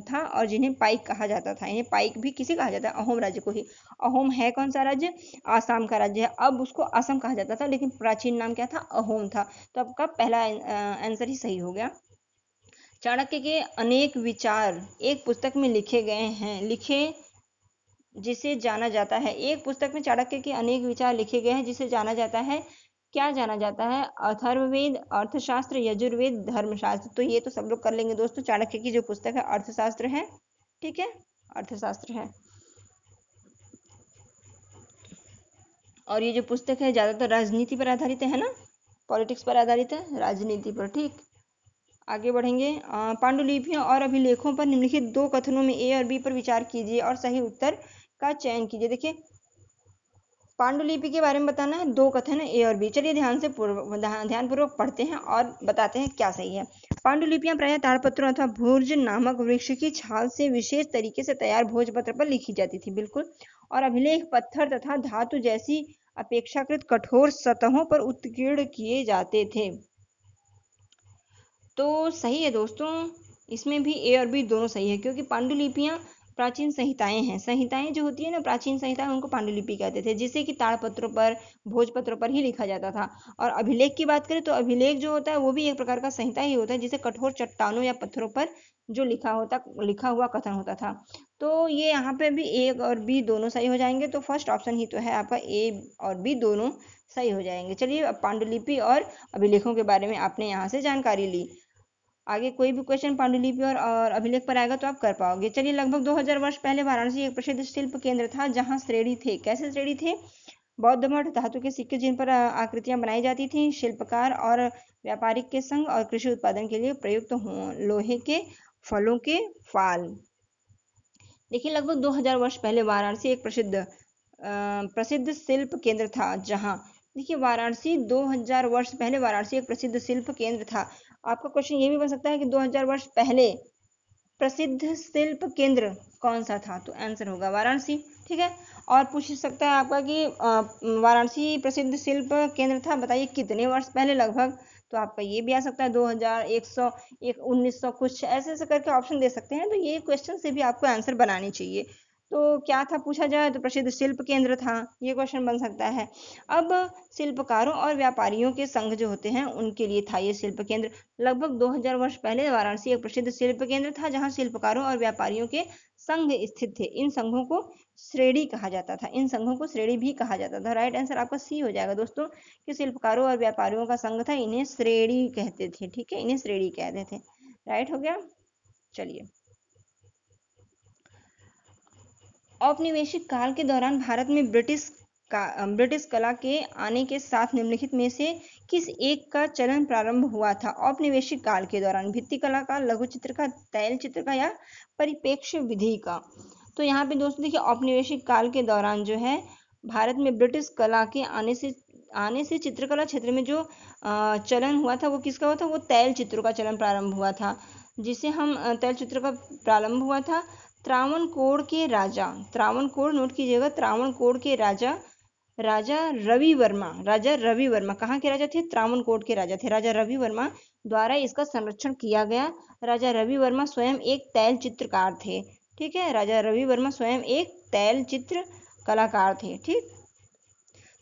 था और जिन्हें पाइक कहा जाता था। इन्हें पाइक भी किसे कहा जाता है? अहोम राज्य को ही। अहोम है कौन सा राज्य? आसाम का राज्य है। अब उसको असम कहा जाता था, लेकिन प्राचीन नाम क्या था? अहोम था। तो आपका पहला आंसर ही सही हो गया। चाणक्य के अनेक विचार एक पुस्तक में लिखे गए हैं। लिखे जिसे जाना जाता है, एक पुस्तक में चाणक्य के अनेक विचार लिखे गए हैं जिसे जाना जाता है। क्या जाना जाता है? अथर्ववेद, अर्थशास्त्र, यजुर्वेद, धर्मशास्त्र। तो ये तो सब लोग कर लेंगे दोस्तों। चाणक्य की जो पुस्तक है अर्थशास्त्र है, ठीक है, अर्थशास्त्र है। और ये जो पुस्तक है ज्यादातर राजनीति पर आधारित है ना, पॉलिटिक्स पर आधारित है, राजनीति पर। ठीक, आगे बढ़ेंगे। पांडुलिपियों और अभिलेखों पर निम्नलिखित दो कथनों में ए और बी पर विचार कीजिए और सही उत्तर का चयन कीजिए। देखिए, पांडुलिपि के बारे में बताना है, दो कथन है ए और बी। चलिए ध्यानपूर्वक पढ़ते हैं और बताते हैं क्या सही है। पांडुलिपियां प्रायः ताड़पत्रों अथवा भोज नामक वृक्ष की छाल से विशेष तरीके से तैयार भोजपत्र पर लिखी जाती थी, बिल्कुल। और अभिलेख पत्थर तथा धातु जैसी अपेक्षाकृत कठोर सतहों पर उत्कीर्ण किए जाते थे। तो सही है दोस्तों, इसमें भी ए और बी दोनों सही है, क्योंकि पांडुलिपियां प्राचीन संहिताएं हैं। संहिताएं जो होती है ना, प्राचीन संहिताएं, उनको पांडुलिपि कहते थे, जिसे कि ताड़पत्रों पर, भोजपत्रों पर ही लिखा जाता था। और अभिलेख की बात करें तो अभिलेख जो होता है वो भी एक प्रकार का संहिता ही होता है, जिसे कठोर चट्टानों या पत्थरों पर जो लिखा हुआ कथन होता था। तो ये यहाँ पे भी ए और बी दोनों सही हो जाएंगे। तो फर्स्ट ऑप्शन ही तो है आपका, ए और बी दोनों सही हो जाएंगे। चलिए, अब पांडुलिपि और अभिलेखों के बारे में आपने यहाँ से जानकारी ली। आगे कोई भी क्वेश्चन पांडुलिपि और अभिलेख पर आएगा तो आप कर पाओगे। चलिए, लगभग 2000 वर्ष पहले वाराणसी एक प्रसिद्ध शिल्प केंद्र था, जहां श्रेणी थे। कैसे श्रेणी थे? बौद्ध मठ, धातु के सिक्के जिन पर आकृतियां बनाई जाती थी, शिल्पकार और व्यापारिक के संग, और कृषि उत्पादन के लिए प्रयुक्त लोहे के फलों के फाल। देखिए, लगभग 2000 वर्ष पहले वाराणसी एक प्रसिद्ध शिल्प केंद्र था, जहां, देखिए, वाराणसी 2000 वर्ष पहले वाराणसी एक प्रसिद्ध शिल्प केंद्र था। आपका क्वेश्चन ये भी बन सकता है कि 2000 वर्ष पहले प्रसिद्ध शिल्प केंद्र कौन सा था? तो आंसर होगा वाराणसी, ठीक है। और पूछ सकता है आपका कि वाराणसी प्रसिद्ध शिल्प केंद्र था, बताइए कितने वर्ष पहले लगभग? तो आपका ये भी आ सकता है 2000, 100, 1900, कुछ ऐसे ऐसे करके ऑप्शन दे सकते हैं। तो ये क्वेश्चन से भी आपको आंसर बनानी चाहिए। तो क्या था पूछा जाए तो प्रसिद्ध शिल्प केंद्र था, ये क्वेश्चन बन सकता है। अब शिल्पकारों और व्यापारियों के संघ जो होते हैं उनके लिए था ये शिल्प केंद्र। लगभग 2000 वर्ष पहले वाराणसी एक प्रसिद्ध शिल्प केंद्र था, जहां शिल्पकारों और व्यापारियों के संघ स्थित थे। इन संघों को श्रेणी कहा जाता था, इन संघों को श्रेणी भी कहा जाता था। राइट आंसर आपका सी हो जाएगा दोस्तों, कि शिल्पकारों और व्यापारियों का संघ था, इन्हें श्रेणी कहते थे, ठीक है, इन्हें श्रेणी कहते थे। राइट हो गया। चलिए, औपनिवेशिक काल के दौरान भारत में ब्रिटिश कला के आने के साथ निम्नलिखित में से किस एक का चलन प्रारंभ हुआ था? औपनिवेशिक काल के दौरान भित्ति कला का, लघु चित्र का, तैल चित्र का, या परिप्रेक्ष्य विधि का? तो यहाँ पे दोस्तों देखिए, औपनिवेशिक काल के दौरान जो है भारत में ब्रिटिश कला के आने से चित्रकला क्षेत्र में जो चलन हुआ था वो किसका हुआ था? वो तैल चित्रों का चलन प्रारंभ हुआ था, जिसे हम तैल चित्र का प्रारंभ हुआ था त्रावणकोर के राजा, त्रावणकोर नोट कीजिएगा, त्रावणकोर के राजा राजा रवि वर्मा कहाँ के राजा थे? त्रावणकोर के राजा थे। राजा रवि वर्मा द्वारा इसका संरक्षण किया गया। राजा रवि वर्मा स्वयं एक तैल चित्रकार थे, ठीक है, राजा रवि वर्मा स्वयं एक तैल चित्र कलाकार थे, ठीक।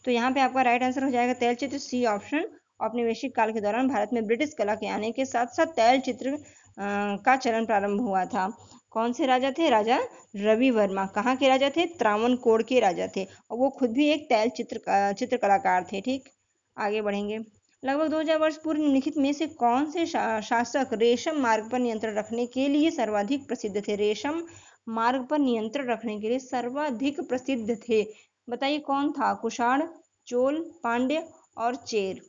तो यहाँ पे आपका राइट आंसर हो जाएगा तैल चित्र, सी ऑप्शन। औपनिवेशिक काल के दौरान भारत में ब्रिटिश कला के आने के साथ साथ तैल चित्र का चलन प्रारंभ हुआ था। कौन से राजा थे? राजा रवि वर्मा। कहाँ के राजा थे? त्रावणकोर के राजा थे, और वो खुद भी एक तैल चित्र कलाकार थे, ठीक। आगे बढ़ेंगे। लगभग 2000 वर्ष पूर्व निम्नलिखित में से कौन से शासक रेशम मार्ग पर नियंत्रण रखने के लिए सर्वाधिक प्रसिद्ध थे? रेशम मार्ग पर नियंत्रण रखने के लिए सर्वाधिक प्रसिद्ध थे, बताइए कौन था? कुषाण, चोल, पांड्य और चेर।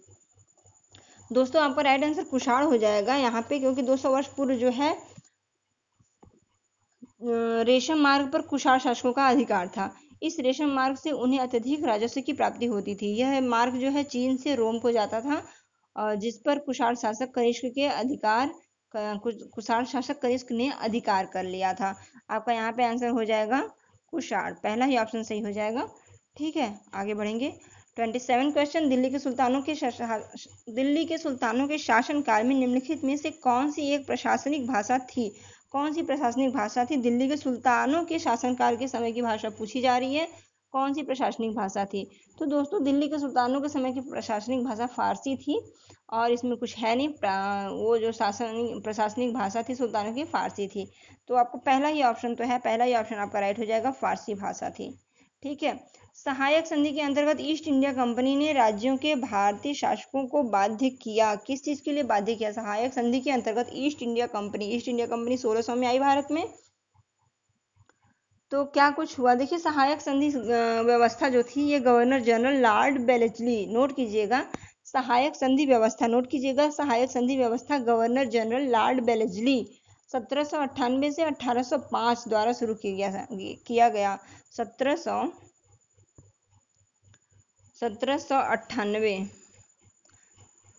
दोस्तों आपका राइट आंसर कुषाण हो जाएगा यहाँ पे, क्योंकि 200 वर्ष पूर्व जो है रेशम मार्ग पर कुषाण शासकों का अधिकार था। इस रेशम मार्ग से उन्हें अत्यधिक राजस्व की प्राप्ति होती थी। यह मार्ग जो है चीन से रोम को जाता था, जिस पर कुषाण शासक कनिष्क ने अधिकार कर लिया था। आपका यहाँ पे आंसर हो जाएगा कुषाण, पहला ही ऑप्शन सही हो जाएगा, ठीक है। आगे बढ़ेंगे। 27 क्वेश्चन, दिल्ली के सुल्तानों के शासनकाल में निम्नलिखित में से कौन सी एक प्रशासनिक भाषा थी? कौन सी प्रशासनिक भाषा थी? दिल्ली के सुल्तानों के शासनकाल के समय की भाषा पूछी जा रही है, कौन सी प्रशासनिक भाषा थी? तो दोस्तों दिल्ली के सुल्तानों के समय की प्रशासनिक भाषा फारसी थी, और इसमें कुछ है नहीं, वो जो प्रशासनिक भाषा थी सुल्तानों की फारसी थी। तो आपको पहला ही ऑप्शन तो है, पहला ही ऑप्शन आपका राइट हो जाएगा, फारसी भाषा थी। ठीक है। सहायक संधि के अंतर्गत ईस्ट इंडिया कंपनी ने राज्यों के भारतीय शासकों को बाध्य किया, किस चीज के लिए बाध्य किया? सहायक संधि के अंतर्गत ईस्ट इंडिया कंपनी 1600 में आई भारत में। तो क्या कुछ हुआ? देखिए सहायक संधि व्यवस्था जो थी ये governor general Lord Wellesley, note कीजिएगा, सहायक संधि व्यवस्था नोट कीजिएगा, सहायक संधि व्यवस्था गवर्नर जनरल लॉर्ड वेलेस्ली 1798 से 1805 द्वारा शुरू किया गया। 1798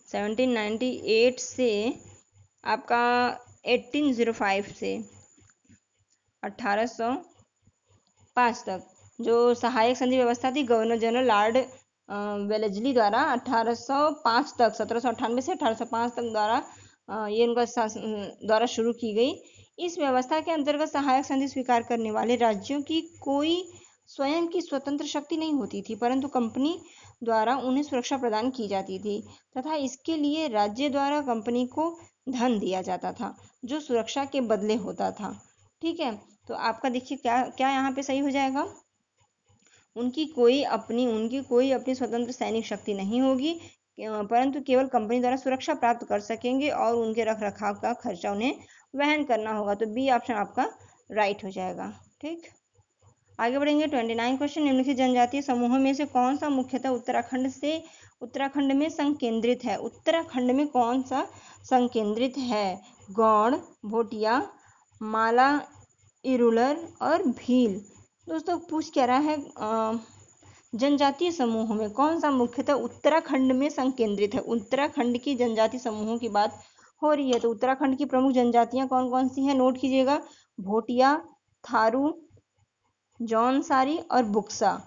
1798 से आपका 1805 से 1805 तक जो सहायक संधि व्यवस्था थी गवर्नर जनरल लॉर्ड वेलेस्ली द्वारा 1805 तक 1798 से 1805 तक द्वारा ये उनका द्वारा शुरू की गई। इस व्यवस्था के अंतर्गत सहायक संधि स्वीकार करने वाले राज्यों की कोई स्वयं की स्वतंत्र शक्ति नहीं होती थी, परंतु कंपनी द्वारा उन्हें सुरक्षा प्रदान की जाती थी तथा इसके लिए राज्य द्वारा कंपनी को धन दिया जाता था जो सुरक्षा के बदले होता था। ठीक है, तो आपका देखिए क्या क्या यहाँ पे सही हो जाएगा, उनकी कोई अपनी स्वतंत्र सैनिक शक्ति नहीं होगी, परंतु केवल कंपनी द्वारा सुरक्षा प्राप्त कर सकेंगे और उनके रख रखाव का खर्चा उन्हें वहन करना होगा। तो बी ऑप्शन आपका राइट हो जाएगा। ठीक, आगे बढ़ेंगे। 29 क्वेश्चन, निम्नलिखित जनजातीय समूहों में से कौन सा मुख्यतः उत्तराखंड में संकेंद्रित है? उत्तराखंड में कौन सा संकेंद्रित है? गौड़, भोटिया, माला इरुलर और भील। दोस्तों पूछ क्या रहा है, जनजातीय समूहों में कौन सा मुख्यतः उत्तराखंड में संकेंद्रित है? उत्तराखंड की जनजातीय समूहों की बात हो रही है। तो उत्तराखंड की प्रमुख जनजातियां कौन कौन सी हैं? नोट कीजिएगा, भोटिया, थारू, जौनसारी और बुक्सा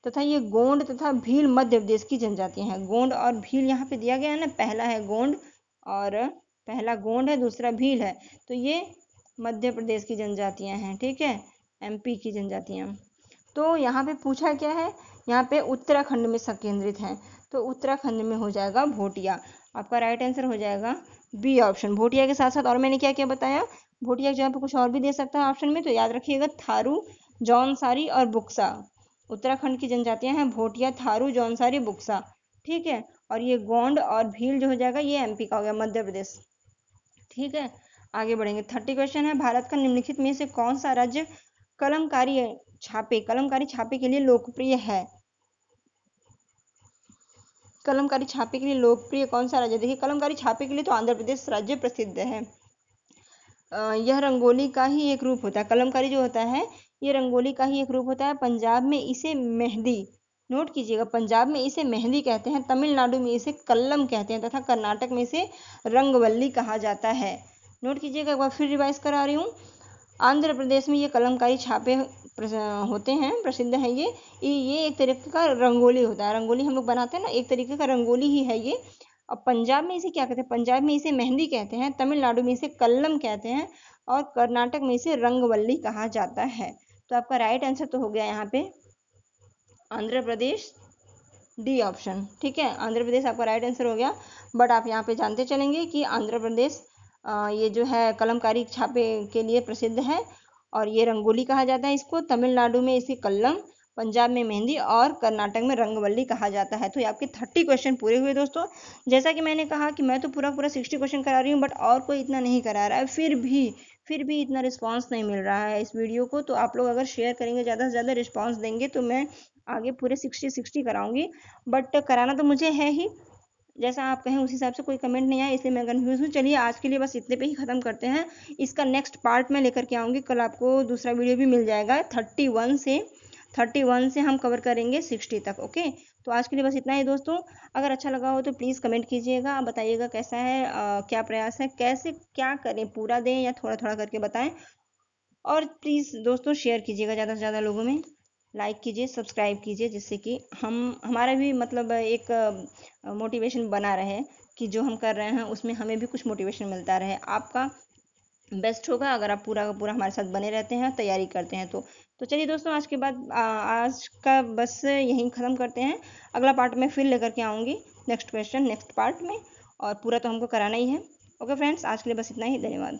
तथा ये गोंड तथा भील मध्य प्रदेश की जनजातियां हैं। गोंड और भील यहाँ पे दिया गया है ना, पहला है गोंड और पहला गोंड है, दूसरा भील है, तो ये मध्य प्रदेश की जनजातियां हैं। ठीक है, एमपी की जनजातियां। तो यहाँ पे पूछा क्या है, यहाँ पे उत्तराखंड में संकेंद्रित हैं, तो उत्तराखंड में हो जाएगा भोटिया। आपका राइट आंसर हो जाएगा बी ऑप्शन। भोटिया के साथ साथ और मैंने क्या क्या बताया, भोटिया की जगह पे कुछ और भी दे सकता है ऑप्शन में, तो याद रखिएगा थारू, जौनसारी और बुक्सा। उत्तराखंड की जनजातियां हैं भोटिया, थारू, जौनसारी, बुक्सा। ठीक है, और ये गोंड और भील जो हो जाएगा ये एमपी का हो गया, मध्य प्रदेश। ठीक है, आगे बढ़ेंगे। 30 क्वेश्चन है, भारत का निम्नलिखित में से कौन सा राज्य कलमकारी छापे के लिए लोकप्रिय है? कलमकारी छापे के लिए लोकप्रिय कौन सा राज्य? देखिए कलमकारी छापे के लिए तो आंध्र प्रदेश राज्य प्रसिद्ध है। यह रंगोली का ही एक रूप होता है, कलमकारी जो होता है ये रंगोली का ही एक रूप होता है। पंजाब में इसे मेहंदी, नोट कीजिएगा, पंजाब में इसे मेहंदी कहते हैं, तमिलनाडु में इसे कल्लम कहते हैं तथा कर्नाटक में इसे रंगवल्ली कहा जाता है। नोट कीजिएगा, एक बार फिर रिवाइज करा रही हूँ। आंध्र प्रदेश में ये कलमकारी छापे होते हैं, प्रसिद्ध है ये एक तरीके का रंगोली होता है, रंगोली हम लोग बनाते हैं ना, एक तरीके का रंगोली ही है ये। अब पंजाब में इसे क्या कहते हैं? पंजाब में इसे मेहंदी कहते हैं, तमिलनाडु में इसे कल्लम कहते हैं और कर्नाटक में इसे रंगवल्ली कहा जाता है। तो आपका राइट आंसर तो हो गया यहाँ पे आंध्र प्रदेश, डी ऑप्शन। ठीक है, आंध्र प्रदेश आपका राइट आंसर हो गया। बट आप यहाँ पे जानते चलेंगे कि आंध्र प्रदेश ये जो है कलमकारी छापे के लिए प्रसिद्ध है और ये रंगोली कहा जाता है इसको, तमिलनाडु में इसे कल्लम, पंजाब में मेहंदी और कर्नाटक में रंगवल्ली कहा जाता है। तो ये आपके 30 क्वेश्चन पूरे हुए दोस्तों। जैसा कि मैंने कहा कि मैं तो पूरा 60 क्वेश्चन करा रही हूँ, बट और कोई इतना नहीं करा रहा है, फिर भी इतना रिस्पांस नहीं मिल रहा है इस वीडियो को। तो आप लोग अगर शेयर करेंगे, ज़्यादा से ज़्यादा रिस्पांस देंगे तो मैं आगे पूरे 60 कराऊंगी, बट कराना तो मुझे है ही, जैसा आप कहें उस हिसाब से कोई कमेंट नहीं आया, इसलिए मैं कंफ्यूज हूँ। चलिए आज के लिए बस इतने पे ही ख़त्म करते हैं, इसका नेक्स्ट पार्ट मैं लेकर के आऊँगी, कल आपको दूसरा वीडियो भी मिल जाएगा। 31 से हम कवर करेंगे 60 तक। ओके, तो आज के लिए बस इतना ही दोस्तों। अगर अच्छा लगा हो तो प्लीज़ कमेंट कीजिएगा, बताइएगा कैसा है, क्या प्रयास है, कैसे क्या करें, पूरा दें या थोड़ा थोड़ा करके बताएं, और प्लीज़ दोस्तों शेयर कीजिएगा ज़्यादा से ज़्यादा लोगों में। लाइक कीजिए, सब्सक्राइब कीजिए, जिससे कि हमारा भी मतलब एक मोटिवेशन बना रहे कि जो हम कर रहे हैं उसमें हमें भी कुछ मोटिवेशन मिलता रहे। आपका बेस्ट होगा अगर आप पूरा का पूरा हमारे साथ बने रहते हैं, तैयारी करते हैं तो चलिए दोस्तों, आज के बाद आज का बस यहीं ख़त्म करते हैं। अगला पार्ट में फिर लेकर के आऊँगी, नेक्स्ट क्वेश्चन नेक्स्ट पार्ट में, और पूरा तो हमको कराना ही है। ओके फ्रेंड्स, आज के लिए बस इतना ही। धन्यवाद।